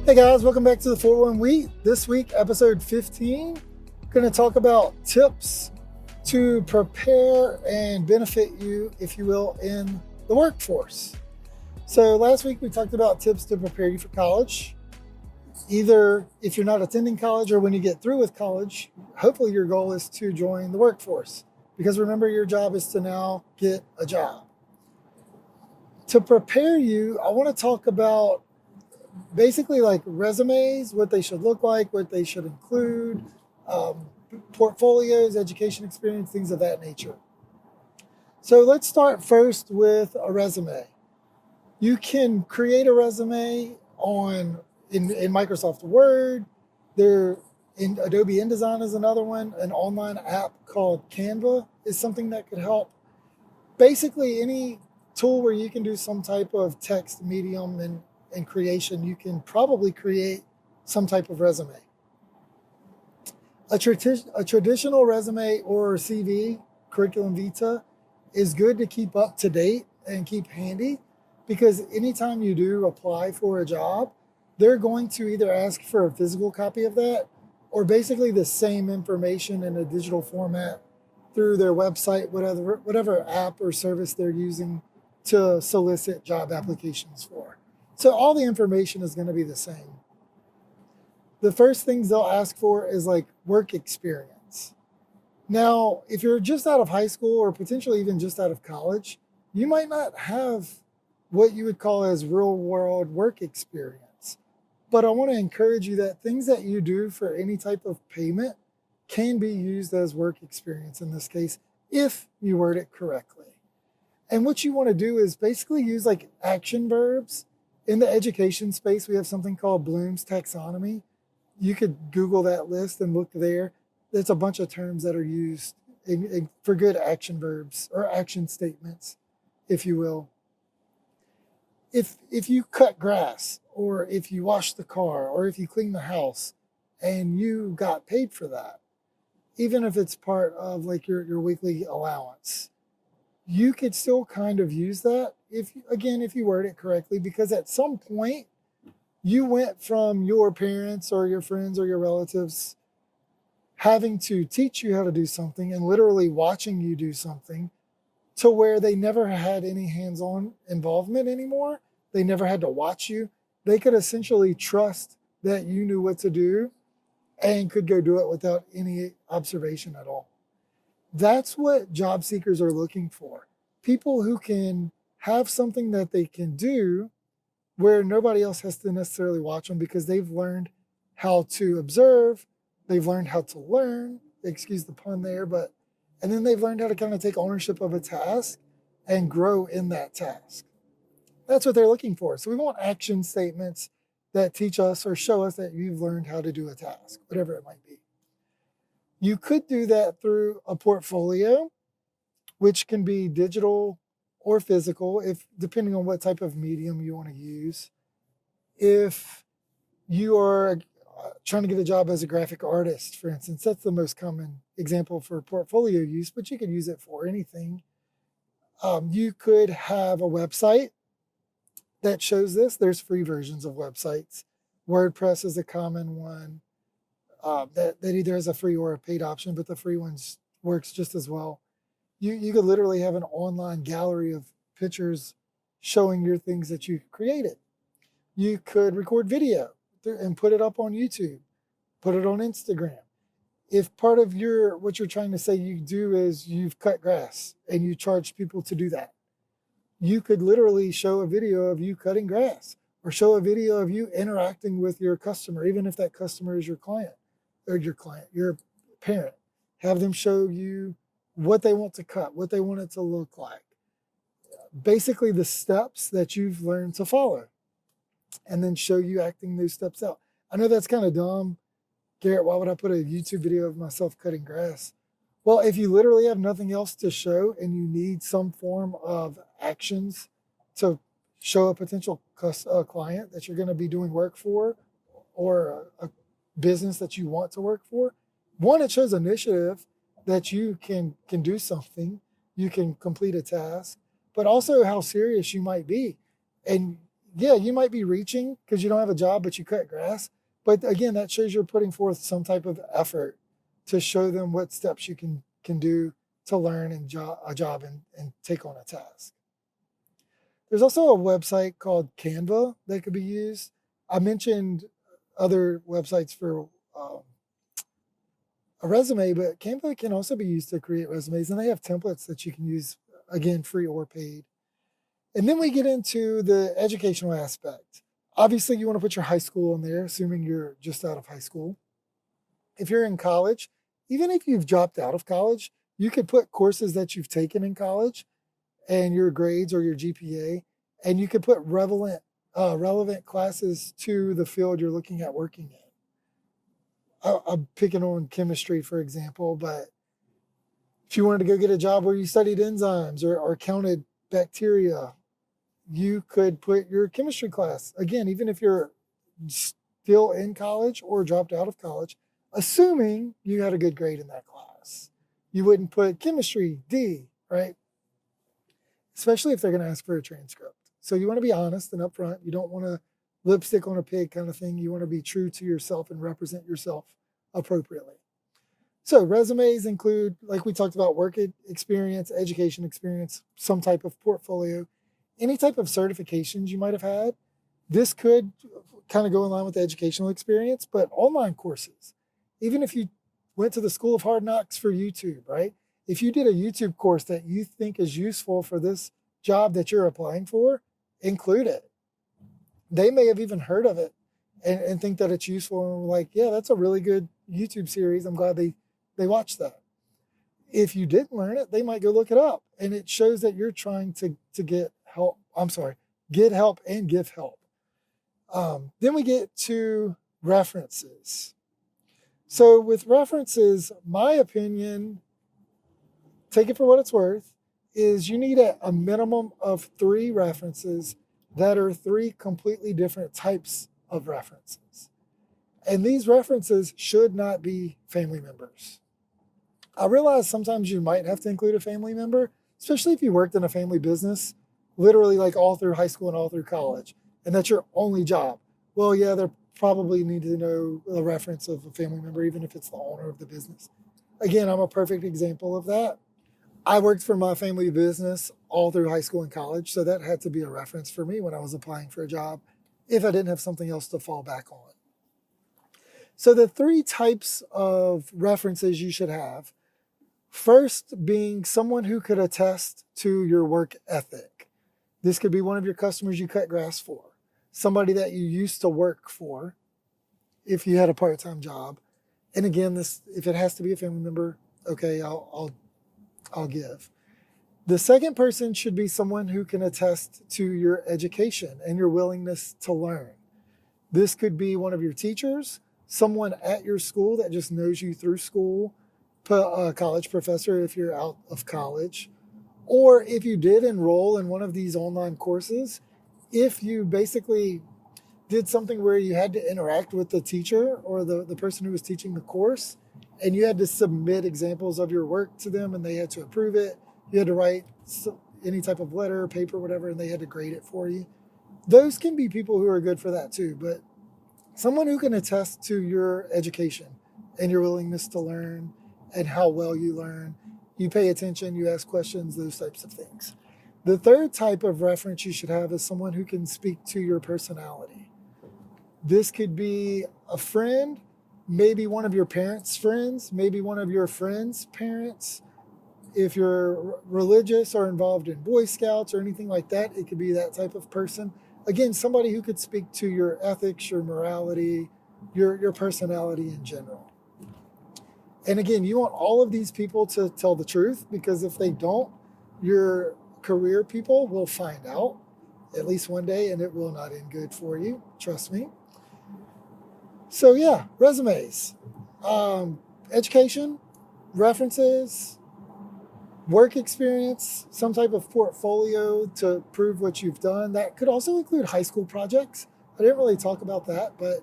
Hey guys, welcome back to the 401 Wheat. This week, episode 15, going to talk about tips to prepare and benefit you, if you will, in the workforce. So last week we talked about tips to prepare you for college. Either if you're not attending college or when you get through with college, hopefully your goal is to join the workforce. Because remember, your job is to now get a job. To prepare you, I want to talk about basically like resumes, what they should look like, what they should include, portfolios, education experience, things of that nature. So let's start first with a resume. You can create a resume in Microsoft Word. Adobe InDesign is another one. An online app called Canva is something that could help. Basically, any tool where you can do some type of text medium and creation, you can probably create some type of resume. A traditional resume or CV, curriculum vitae, is good to keep up to date and keep handy, because anytime you do apply for a job, they're going to either ask for a physical copy of that or basically the same information in a digital format through their website, whatever app or service they're using to solicit job applications for. So all the information is going to be the same. The first things they'll ask for is like work experience. Now, if you're just out of high school or potentially even just out of college, you might not have what you would call as real world work experience. But I want to encourage you that things that you do for any type of payment can be used as work experience in this case, if you word it correctly. And what you want to do is basically use like action verbs. In the education space, we have something called Bloom's taxonomy. You could Google that list and look there. There's a bunch of terms that are used for good action verbs or action statements, if you will. If you cut grass, or if you wash the car, or if you clean the house, and you got paid for that, even if it's part of like your weekly allowance, you could still kind of use that if you word it correctly, because at some point you went from your parents or your friends or your relatives having to teach you how to do something and literally watching you do something to where they never had any hands-on involvement anymore. They never had to watch you. They could essentially trust that you knew what to do and could go do it without any observation at all. That's what job seekers are looking for. People who can have something that they can do where nobody else has to necessarily watch them, because they've learned how to observe, they've learned how to learn, excuse the pun there, and then they've learned how to kind of take ownership of a task and grow in that task. That's what they're looking for. So we want action statements that teach us or show us that you've learned how to do a task, whatever it might be. You could do that through a portfolio, which can be digital or physical, depending on what type of medium you want to use. If you are trying to get a job as a graphic artist, for instance, that's the most common example for portfolio use, but you could use it for anything. You could have a website that shows this. There's free versions of websites. WordPress is a common one. That either has a free or a paid option, but the free ones works just as well. You could literally have an online gallery of pictures showing your things that you created. You could record video and put it up on YouTube, put it on Instagram. If part of what you're trying to say you do is you've cut grass and you charge people to do that, you could literally show a video of you cutting grass, or show a video of you interacting with your customer, even if that customer is your client, your parent. Have them show you what they want to cut, what they want it to look like. Basically the steps that you've learned to follow, and then show you acting those steps out. I know that's kind of dumb. Garrett, why would I put a YouTube video of myself cutting grass? Well, if you literally have nothing else to show and you need some form of actions to show a potential client that you're going to be doing work for, or a business that you want to work for, one, it shows initiative that you can do something, you can complete a task, but also how serious you might be. And yeah, you might be reaching because you don't have a job, but you cut grass. But again, that shows you're putting forth some type of effort to show them what steps you can do to learn and a job and take on a task. There's also a website called Canva that could be used. I mentioned other websites for a resume, but Canva can also be used to create resumes, and they have templates that you can use, again, free or paid. And then we get into the educational aspect. Obviously, you want to put your high school in there, assuming you're just out of high school. If you're in college, even if you've dropped out of college, you could put courses that you've taken in college and your grades or your GPA, and you could put relevant classes to the field you're looking at working in. I'm picking on chemistry, for example, but if you wanted to go get a job where you studied enzymes or counted bacteria, you could put your chemistry class. Again, even if you're still in college or dropped out of college, assuming you had a good grade in that class, you wouldn't put chemistry D, right? Especially if they're going to ask for a transcript. So you want to be honest and upfront. You don't want to lipstick on a pig kind of thing. You want to be true to yourself and represent yourself appropriately. So resumes include, like we talked about, work experience, education experience, some type of portfolio, any type of certifications you might have had. This could kind of go in line with the educational experience, but online courses, even if you went to the School of Hard Knocks for YouTube, right? If you did a YouTube course that you think is useful for this job that you're applying for, include it. They may have even heard of it and think that it's useful and like, yeah, that's a really good YouTube series. I'm glad they watched that. If you didn't learn it, they might go look it up. And it shows that you're trying to get help. Get help and give help. Then we get to references. So with references, my opinion, take it for what it's worth, is you need a minimum of 3 references that are 3 completely different types of references. And these references should not be family members. I realize sometimes you might have to include a family member, especially if you worked in a family business, literally like all through high school and all through college, and that's your only job. Well, yeah, they probably need to know a reference of a family member, even if it's the owner of the business. Again, I'm a perfect example of that. I worked for my family business all through high school and college, so that had to be a reference for me when I was applying for a job if I didn't have something else to fall back on. So the 3 types of references you should have. First being someone who could attest to your work ethic. This could be one of your customers you cut grass for, somebody that you used to work for if you had a part-time job. And again, this, if it has to be a family member, okay, I'll give. The second person should be someone who can attest to your education and your willingness to learn. This could be one of your teachers, someone at your school that just knows you through school, a college professor if you're out of college, or if you did enroll in one of these online courses, if you basically did something where you had to interact with the teacher or the person who was teaching the course, and you had to submit examples of your work to them and they had to approve it. You had to write any type of letter, paper, whatever, and they had to grade it for you. Those can be people who are good for that too, but someone who can attest to your education and your willingness to learn and how well you learn, you pay attention, you ask questions, those types of things. The third type of reference you should have is someone who can speak to your personality. This could be a friend, maybe one of your parents' friends, maybe one of your friends' parents. If you're religious or involved in Boy Scouts or anything like that, it could be that type of person. Again, somebody who could speak to your ethics, your morality, your personality in general. And again, you want all of these people to tell the truth, because if they don't, your career people will find out at least one day, and it will not end good for you. Trust me. So yeah, resumes, education, references, work experience, some type of portfolio to prove what you've done. That could also include high school projects. I didn't really talk about that, but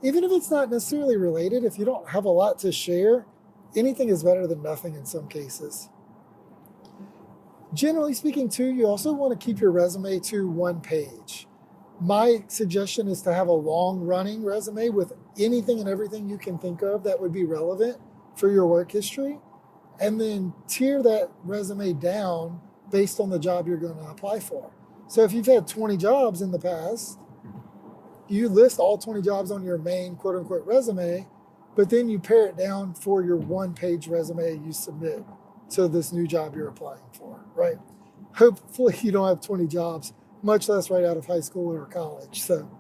even if it's not necessarily related, if you don't have a lot to share, anything is better than nothing in some cases. Generally speaking, too, you also want to keep your resume to 1 page. My suggestion is to have a long running resume with anything and everything you can think of that would be relevant for your work history, and then tier that resume down based on the job you're going to apply for. So if you've had 20 jobs in the past, you list all 20 jobs on your main quote unquote resume, but then you pare it down for your 1 page resume you submit to this new job you're applying for, right? Hopefully you don't have 20 jobs, much less right out of high school or college. So,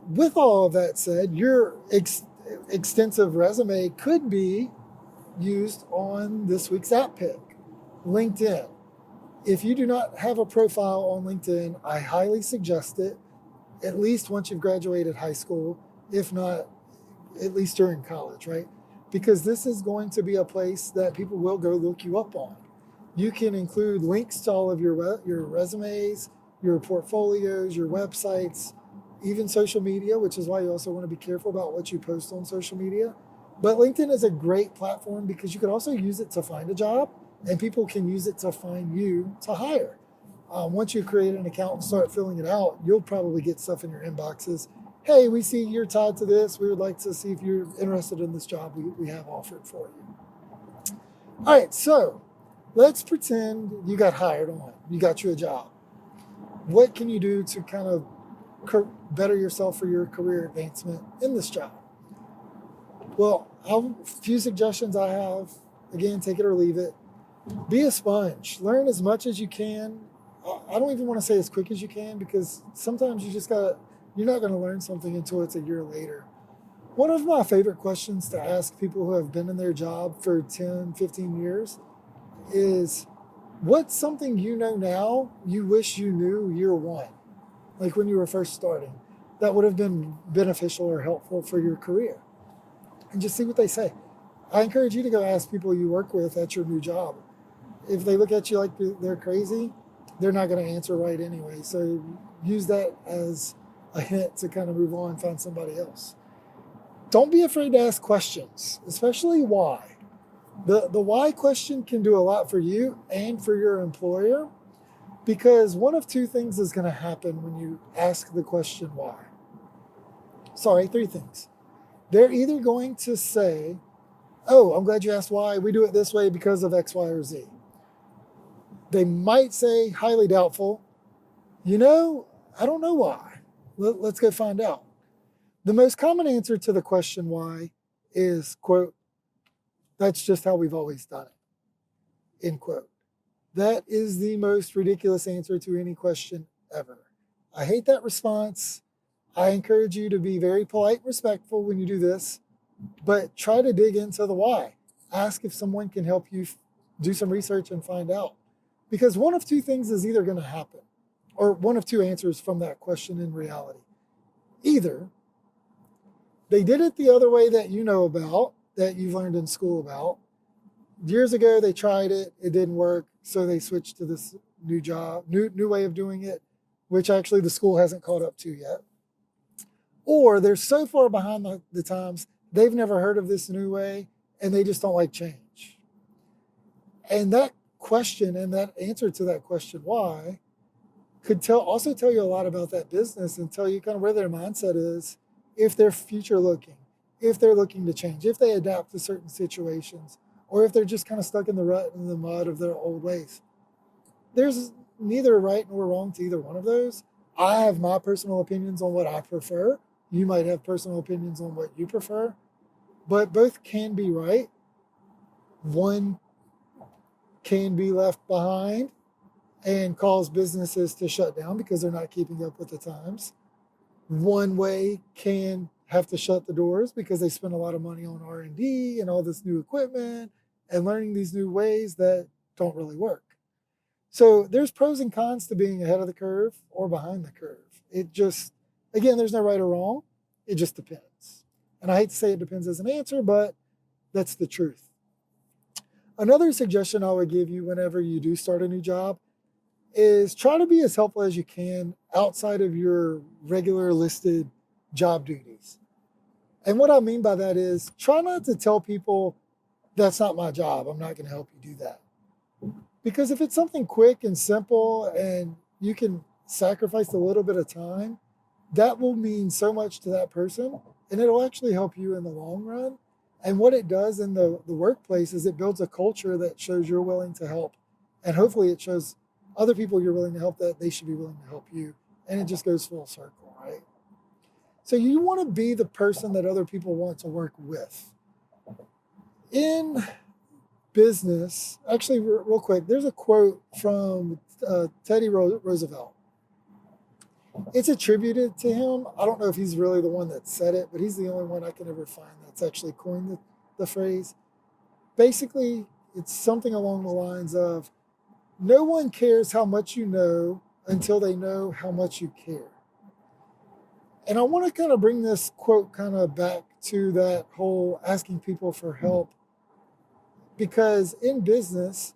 with all of that said, your extensive resume could be used on this week's app pick, LinkedIn. If you do not have a profile on LinkedIn, I highly suggest it, at least once you've graduated high school, if not at least during college, right? Because this is going to be a place that people will go look you up on. You can include links to all of your resumes, your portfolios, your websites, even social media, which is why you also want to be careful about what you post on social media. But LinkedIn is a great platform because you can also use it to find a job, and people can use it to find you to hire. Once you create an account and start filling it out, you'll probably get stuff in your inboxes. Hey, we see you're tied to this. We would like to see if you're interested in this job we have offered for you. All right, so let's pretend you got hired on. You got you a job. What can you do to kind of better yourself for your career advancement in this job? Well, a few suggestions I have. Again, take it or leave it. Be a sponge. Learn as much as you can. I don't even want to say as quick as you can, because sometimes you're not going to learn something until it's a year later. One of my favorite questions to ask people who have been in their job for 10, 15 years is, what's something you know now you wish you knew year one, like when you were first starting, that would have been beneficial or helpful for your career? And just see what they say. I encourage you to go ask people you work with at your new job. If they look at you like they're crazy, they're not going to answer right anyway. So use that as a hint to kind of move on and find somebody else. Don't be afraid to ask questions, especially why. The why question can do a lot for you and for your employer, because one of two things is going to happen when you ask the question why. Sorry, three things. They're either going to say, oh, I'm glad you asked why. We do it this way because of X, Y, or Z. They might say, highly doubtful, I don't know why. Let's go find out. The most common answer to the question why is, quote, that's just how we've always done it, end quote. That is the most ridiculous answer to any question ever. I hate that response. I encourage you to be very polite and respectful when you do this, but try to dig into the why. Ask if someone can help you do some research and find out. Because one of two things is either going to happen, or one of two answers from that question in reality. Either they did it the other way that you know about, that you've learned in school about. Years ago, they tried it, it didn't work, so they switched to this new way of doing it, which actually the school hasn't caught up to yet. Or they're so far behind the times, they've never heard of this new way, and they just don't like change. And that question and that answer to that question, why, could also tell you a lot about that business and tell you kind of where their mindset is, if they're future looking, if they're looking to change, if they adapt to certain situations, or if they're just kind of stuck in the rut and the mud of their old ways. There's neither right nor wrong to either one of those. I have my personal opinions on what I prefer. You might have personal opinions on what you prefer, but both can be right. One can be left behind and cause businesses to shut down because they're not keeping up with the times. One way can have to shut the doors because they spend a lot of money on R&D and all this new equipment and learning these new ways that don't really work. So there's pros and cons to being ahead of the curve or behind the curve. It just, again, there's no right or wrong. It just depends. And I hate to say it depends as an answer, but that's the truth. Another suggestion I would give you whenever you do start a new job is try to be as helpful as you can outside of your regular listed job duties. And what I mean by that is try not to tell people, that's not my job, I'm not going to help you do that. Because if it's something quick and simple and you can sacrificed a little bit of time, that will mean so much to that person, and it'll actually help you in the long run. And what it does in the workplace is it builds a culture that shows you're willing to help. And hopefully it shows other people you're willing to help that they should be willing to help you. And it just goes full circle, right? So you want to be the person that other people want to work with. In business, actually, real quick, there's a quote from Teddy Roosevelt. It's attributed to him. I don't know if he's really the one that said it, but he's the only one I can ever find that's actually coined the phrase. Basically, it's something along the lines of, no one cares how much you know until they know how much you care. And I want to kind of bring this quote kind of back to that whole asking people for help, because in business,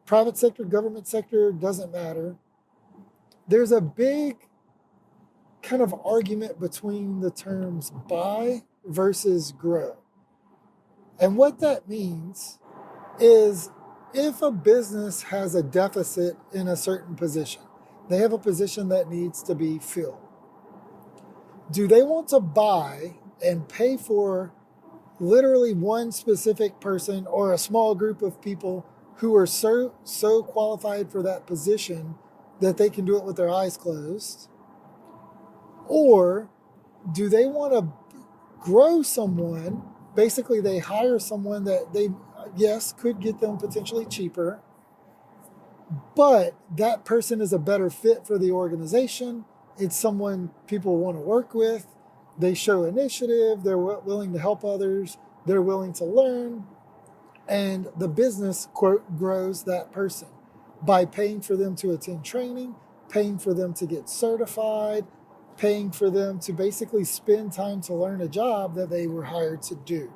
private sector, government sector, doesn't matter. There's a big kind of argument between the terms buy versus grow. And what that means is, if a business has a deficit in a certain position, they have a position that needs to be filled. Do they want to buy and pay for literally one specific person or a small group of people who are so qualified for that position that they can do it with their eyes closed? Or do they want to grow someone? Basically, they hire someone that they, yes, could get them potentially cheaper, but that person is a better fit for the organization. It's someone people want to work with. They show initiative. They're willing to help others. They're willing to learn. And the business, quote, grows that person by paying for them to attend training, paying for them to get certified, paying for them to basically spend time to learn a job that they were hired to do.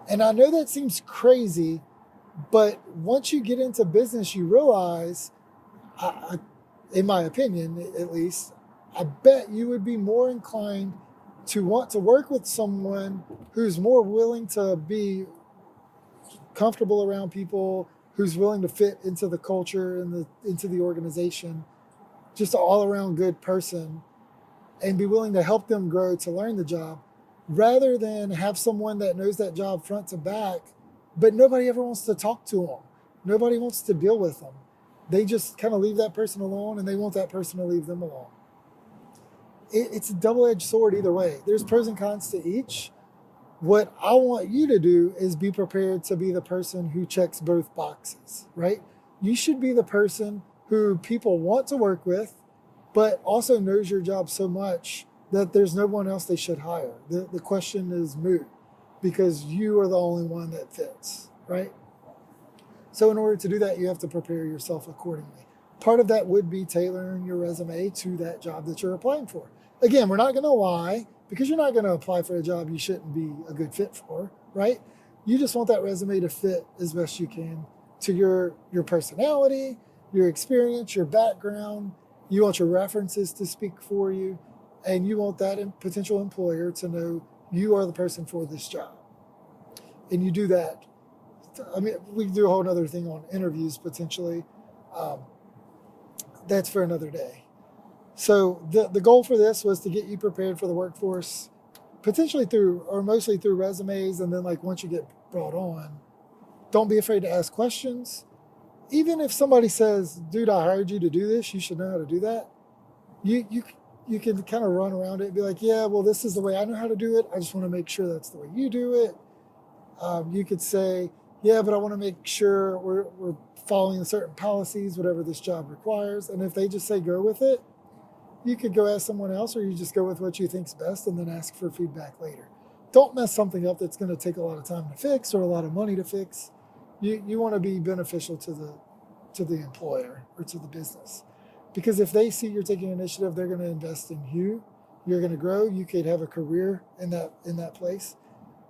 And I know that seems crazy, but once you get into business, you realize, in my opinion at least, I bet you would be more inclined to want to work with someone who's more willing to be comfortable around people, who's willing to fit into the culture and into the organization, just an all-around good person, and be willing to help them grow to learn the job, rather than have someone that knows that job front to back, but nobody ever wants to talk to them. Nobody wants to deal with them. They just kind of leave that person alone, and they want that person to leave them alone. It's a double-edged sword either way. There's pros and cons to each. What I want you to do is be prepared to be the person who checks both boxes, right? You should be the person who people want to work with, but also knows your job so much that there's no one else they should hire. The question is moot, because you are the only one that fits, right? So in order to do that, you have to prepare yourself accordingly. Part of that would be tailoring your resume to that job that you're applying for. Again, we're not going to lie, because you're not going to apply for a job you shouldn't be a good fit for, right? You just want that resume to fit as best you can to your personality, your experience, your background. You want your references to speak for you, and you want that potential employer to know you are the person for this job. And you do that. I mean, we can do a whole other thing on interviews potentially. That's for another day. So the goal for this was to get you prepared for the workforce, potentially through, or mostly through, resumes. And then, like, once you get brought on, don't be afraid to ask questions. Even if somebody says, dude, I hired you to do this, you should know how to do that. You can kind of run around it and be like, yeah, well, this is the way I know how to do it. I just want to make sure that's the way you do it. You could say, yeah, but I want to make sure we're following certain policies, whatever this job requires. And if they just say go with it, you could go ask someone else, or you just go with what you think's best and then ask for feedback later. Don't mess something up that's going to take a lot of time to fix or a lot of money to fix. You want to be beneficial to the employer or to the business, because if they see you're taking initiative, they're going to invest in you. You're going to grow. You could have a career in that place.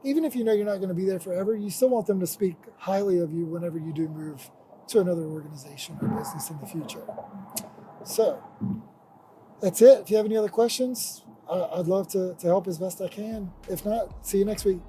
Even if you know you're not going to be there forever, you still want them to speak highly of you whenever you do move to another organization or business in the future. So that's it. If you have any other questions, I'd love to help as best I can. If not, see you next week.